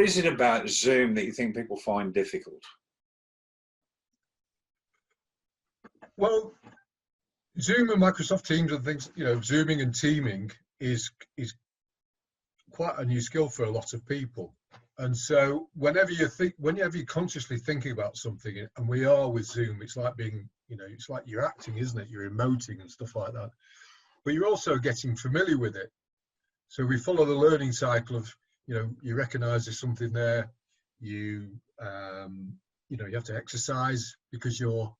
what is it about Zoom that you think people find difficult? Well, Zoom and Microsoft Teams and things, Zooming and teaming is quite a new skill for a lot of people. And so whenever you're consciously thinking about something, and we are with Zoom, it's like being, it's like you're acting, isn't it? You're emoting and stuff like that. But you're also getting familiar with it. So we follow the learning cycle of, you recognize there's something there, you have to exercise because you're,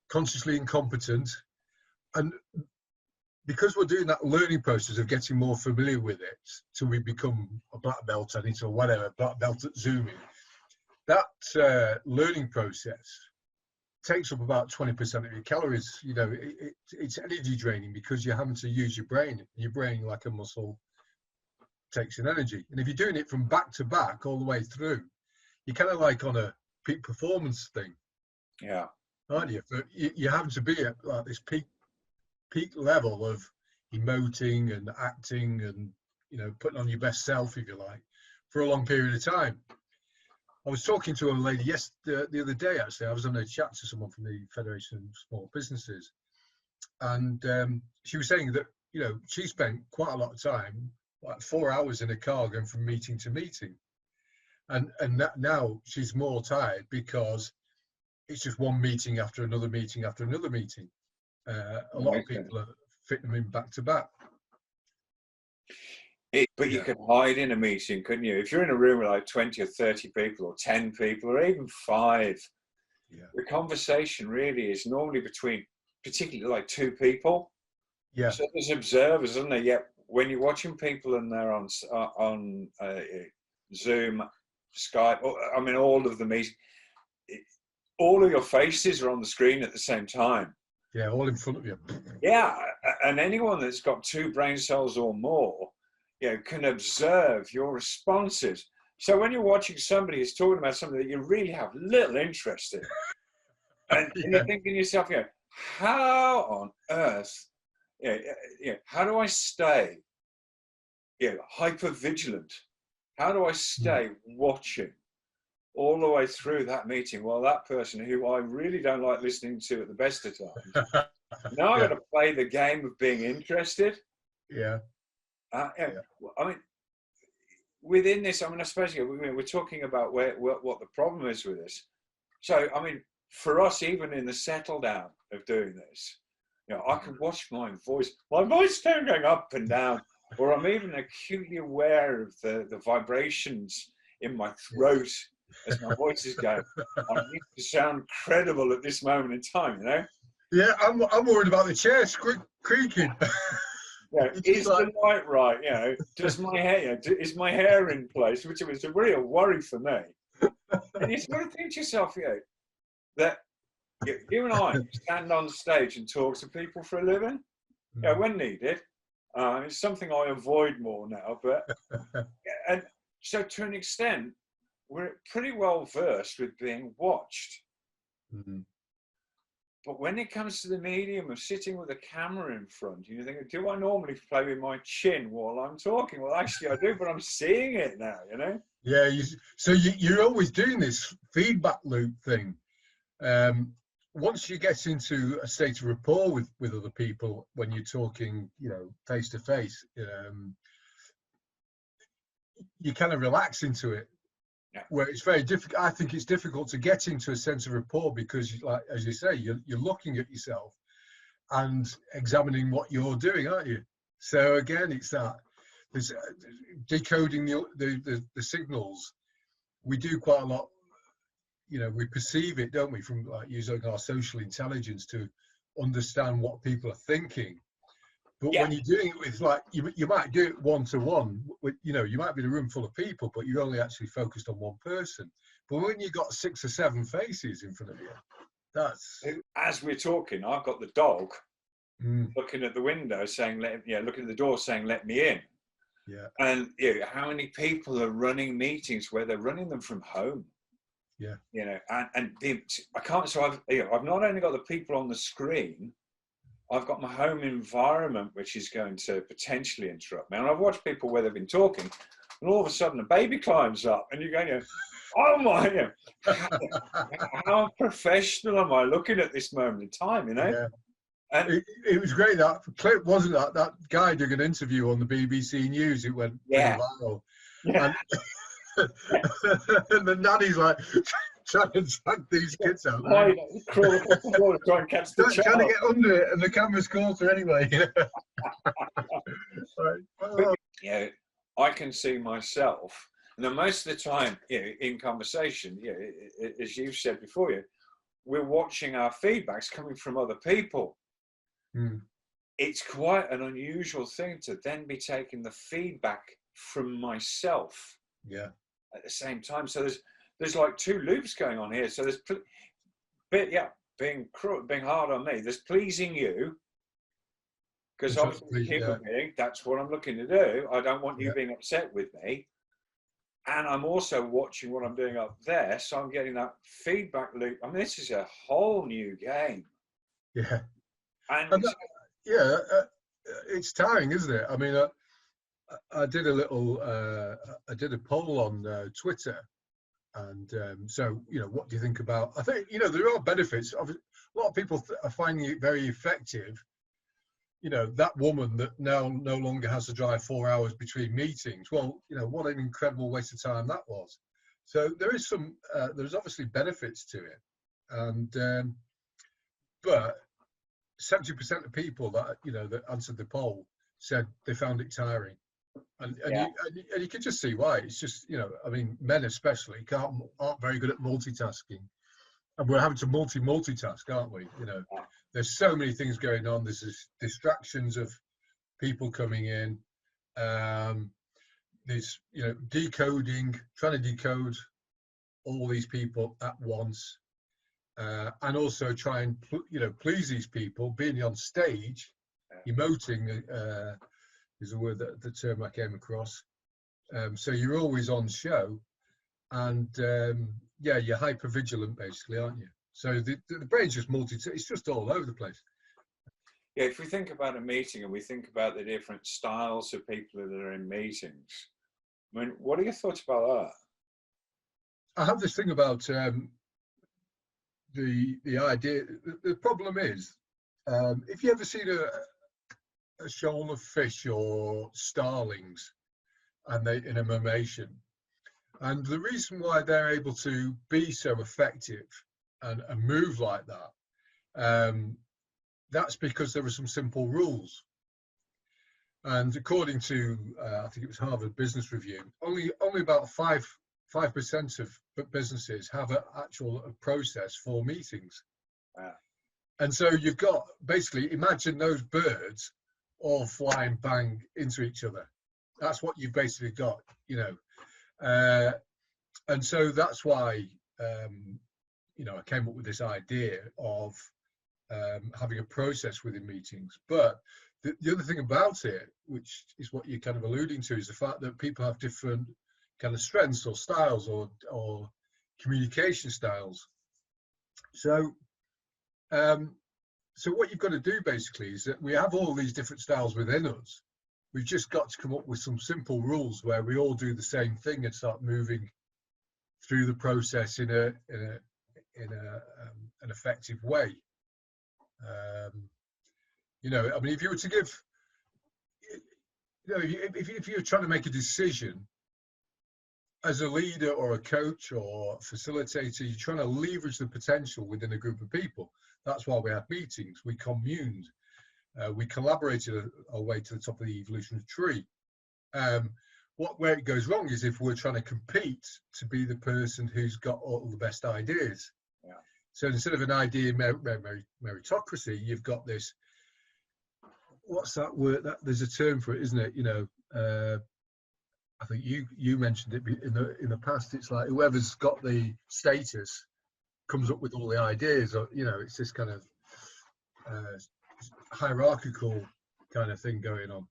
consciously incompetent. And because we're doing that learning process of getting more familiar with it till we become a black belt at it or whatever, black belt at Zooming, that learning process takes up about 20% of your calories. It's energy draining because you're having to use your brain. Your brain, like a muscle, takes in energy. And if you're doing it from back to back all the way through, you're kind of like on a peak performance thing. Yeah. Aren't you? But you're having to be at like this peak level of emoting and acting and putting on your best self, if you like, for a long period of time. I was talking to a lady the other day, actually. I was on a chat to someone from the Federation of Small Businesses, and she was saying that she spent quite a lot of time, like 4 hours in a car going from meeting to meeting, and now she's more tired because it's just one meeting after another meeting after another meeting. A lot of people are fitting them in back to back. But you could hide in a meeting, couldn't you? If you're in a room with like 20 or 30 people or 10 people or even 5, the conversation really is normally between particularly like 2 people. Yeah. So there's observers, isn't there? Yet when you're watching people and they're on Zoom, Skype, all of the meetings, all of your faces are on the screen at the same time. Yeah, all in front of you. Yeah, and anyone that's got 2 brain cells or more, can observe your responses. So when you're watching somebody who's talking about something that you really have little interest in, and you're thinking to yourself, how on earth, how do I stay, hyper vigilant? How do I stay watching all the way through that meeting while that person who I really don't like listening to at the best of times, now I've got to play the game of being interested. Yeah. Within this, I suppose we're talking about what the problem is with this. So, for us, even in the settle down of doing this, I can watch my voice going up and down, or I'm even acutely aware of the vibrations in my throat as my voice is going. I need to sound credible at this moment in time, Yeah, I'm worried about the chair creaking. Is the light right? Does my hair? Is my hair in place? Which was a real worry for me. And you sort of think to yourself, that you and I stand on stage and talk to people for a living. When needed. It's something I avoid more now, but and so to an extent, we're pretty well versed with being watched. Mm-hmm. But when it comes to the medium of sitting with a camera in front, you think, do I normally play with my chin while I'm talking? Well, actually I do, but I'm seeing it now, Yeah, you're always doing this feedback loop thing. Once you get into a state of rapport with other people, when you're talking, face to face, you kind of relax into it. Yeah. Where it's very difficult. I think it's difficult to get into a sense of rapport because, like as you say, you're looking at yourself and examining what you're doing, aren't you? So again, it's that there's decoding the signals. We do quite a lot. We perceive it, don't we, from like using our social intelligence to understand what people are thinking. But when you're doing it with, like, you might do it one-to-one, you might be in a room full of people, but you're only actually focused on one person. But when you've got 6 or 7 faces in front of you, that's... As we're talking, I've got the dog looking at the window saying, looking at the door saying, let me in. Yeah. And how many people are running meetings where they're running them from home? Yeah. I can't, so I've not only got the people on the screen, I've got my home environment, which is going to potentially interrupt me. And I've watched people where they've been talking, and all of a sudden a baby climbs up, and you're going, oh my, how professional am I looking at this moment in time, Yeah. And it was great, that clip, wasn't it? That guy doing an interview on the BBC News, it went pretty viral. Yeah. And the nanny's like trying to drag these kids out. Crawl across the floor to try and catch the child. Trying to get under it, and the camera's caught her anyway. Yeah, I can see myself, and then most of the time, in conversation, as you've said before, we're watching our feedbacks coming from other people. It's quite an unusual thing to then be taking the feedback from myself. Yeah. At the same time, so there's like two loops going on here. So there's being hard on me. There's pleasing you, because obviously people being, that's what I'm looking to do. I don't want you being upset with me, and I'm also watching what I'm doing up there, so I'm getting that feedback loop. I mean, this is a whole new game. Yeah. And it's tiring, isn't it? I mean, I did a poll on Twitter, and so what do you think about? I think there are benefits. A lot of people are finding it very effective. That woman that now no longer has to drive 4 hours between meetings. Well, what an incredible waste of time that was. So there is there's obviously benefits to it, and but 70% of people that that answered the poll said they found it tiring, and you can just see why. It's just I mean, men especially aren't very good at multitasking, and we're having to multitask, aren't we? There's so many things going on. There's distractions of people coming in. There's trying to decode all these people at once. And also try and please these people. Being on stage, emoting is a word the term I came across. So you're always on show, and you're hyper vigilant basically, aren't you? So the brain's just it's just all over the place. Yeah, if we think about a meeting and we think about the different styles of people that are in meetings, I mean, what are your thoughts about that? I have this thing about the idea. The problem is, if you ever seen a shoal of fish or starlings, and they in a mammation, and the reason why they're able to be so effective and move like that, that's because there are some simple rules. And according to I think it was Harvard Business Review, only about 5% of businesses have an actual process for meetings. Wow. And so you've got, basically, imagine those birds all flying bang into each other. That's what you've basically got, and so that's why I came up with this idea of having a process within meetings. But the other thing about it, which is what you're kind of alluding to, is the fact that people have different kind of strengths or styles or communication styles. So what you've got to do basically is that we have all these different styles within us. We've just got to come up with some simple rules where we all do the same thing and start moving through the process in an effective way. I mean, if you were to give, if you're trying to make a decision as a leader or a coach or facilitator, you're trying to leverage the potential within a group of people. That's why we had meetings. We communed. We collaborated our way to the top of the evolutionary tree. Where it goes wrong is if we're trying to compete to be the person who's got all the best ideas. Yeah. So instead of an idea meritocracy, you've got this. What's that word? There's a term for it, isn't it? I think you mentioned it in the past. It's like whoever's got the status comes up with all the ideas, or it's this kind of hierarchical kind of thing going on.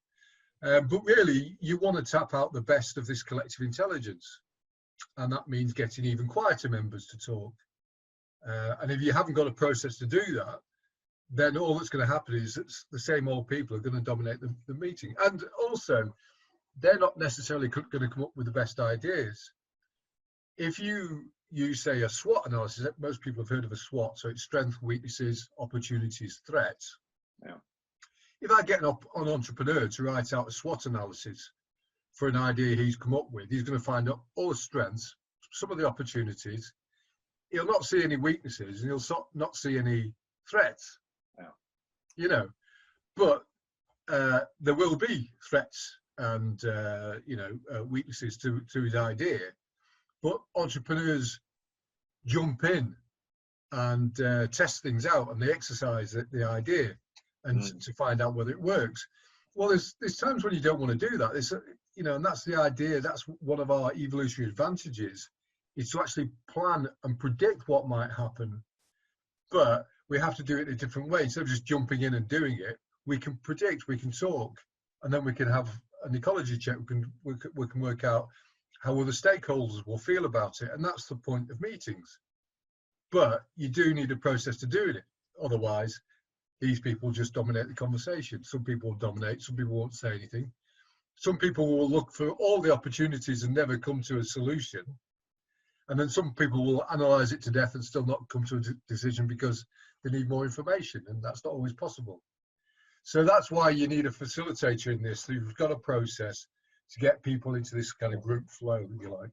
But really, you want to tap out the best of this collective intelligence, and that means getting even quieter members to talk. And if you haven't got a process to do that, then all that's going to happen is that the same old people are going to dominate the meeting. And also, they're not necessarily going to come up with the best ideas. If you say a SWOT analysis, most people have heard of a SWOT, so it's strengths, weaknesses, opportunities, threats. Yeah. If I get an entrepreneur to write out a SWOT analysis for an idea he's come up with, he's going to find out all the strengths, some of the opportunities. He'll not see any weaknesses, and he'll not see any threats. Yeah. You know, but there will be threats and weaknesses to his idea. But entrepreneurs jump in and test things out, and they exercise the idea and to find out whether it works. Well, there's times when you don't want to do that. There's, and that's the idea. That's one of our evolutionary advantages, is to actually plan and predict what might happen. But we have to do it in a different way. Instead of just jumping in and doing it, we can predict, we can talk, and then we can have an ecology check. We can work out how other stakeholders will feel about it, and that's the point of meetings. But you do need a process to do it. Otherwise, these people just dominate the conversation. Some people will dominate, some people won't say anything. Some people will look for all the opportunities and never come to a solution. And then some people will analyze it to death and still not come to a decision because they need more information, and that's not always possible. So that's why you need a facilitator in this. So you've got a process to get people into this kind of group flow, if you like.